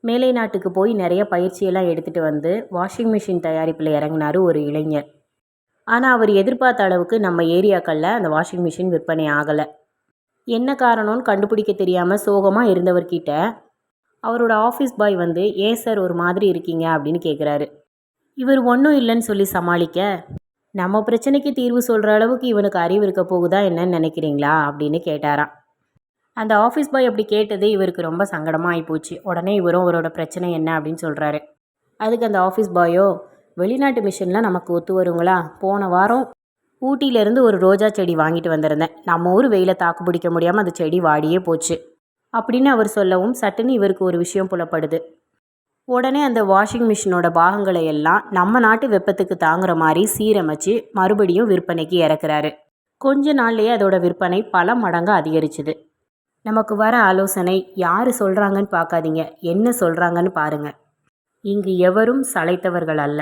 மேலை நாட்டுக்கு போய் நிறைய பயிற்சியெல்லாம் எடுத்துகிட்டு வந்து வாஷிங் மிஷின் தயாரிப்பில் இறங்கினார் ஒரு இளைஞர். ஆனால் அவர் எதிர்பார்த்த அளவுக்கு நம்ம ஏரியாக்களில் அந்த வாஷிங் மிஷின் விற்பனை ஆகலை. என்ன காரணம்னு கண்டுபிடிக்க தெரியாமல் சோகமாக இருந்தவர்கிட்ட அவரோட ஆஃபீஸ் பாய் வந்து, ஏன் சார் ஒரு மாதிரி இருக்கீங்க அப்படின்னு கேட்குறாரு. இவர் ஒன்றும் இல்லைன்னு சொல்லி சமாளிக்க, நம்ம பிரச்சனைக்கு தீர்வு சொல்கிற அளவுக்கு இவனுக்கு அறிவு இருக்க போகுதா என்னன்னு நினைக்கிறீங்களா அப்படின்னு கேட்டாராம். அந்த ஆஃபீஸ் பாய் அப்படி கேட்டது இவருக்கு ரொம்ப சங்கடமாக ஆகிப்போச்சு. உடனே இவரும் அவரோட பிரச்சனை என்ன அப்படின்னு சொல்கிறாரு. அதுக்கு அந்த ஆஃபீஸ் பாயோ, வெளிநாட்டு மிஷின்லாம் நமக்கு ஒத்து வருங்களா? போன வாரம் ஊட்டியிலேருந்து ஒரு ரோஜா செடி வாங்கிட்டு வந்திருந்தேன். நம்ம ஊர் வெயில தாக்கு பிடிக்க முடியாமல் அந்த செடி வாடியே போச்சு அப்படின்னு அவர் சொல்லவும் சட்டுன்னு இவருக்கு ஒரு விஷயம் புலப்படுது. உடனே அந்த வாஷிங் மிஷினோட பாகங்களை எல்லாம் நம்ம நாட்டு வெப்பத்துக்கு தாங்குற மாதிரி சீரமைச்சு மறுபடியும் விற்பனைக்கு இறக்குறாரு. கொஞ்ச நாள்லேயே அதோட விற்பனை பல மடங்கு அதிகரிச்சுது. நமக்கு வர ஆலோசனை, யார் சொல்கிறாங்கன்னு பார்க்காதீங்க, என்ன சொல்கிறாங்கன்னு பாருங்கள். இங்கு எவரும் சளைத்தவர்கள் அல்ல.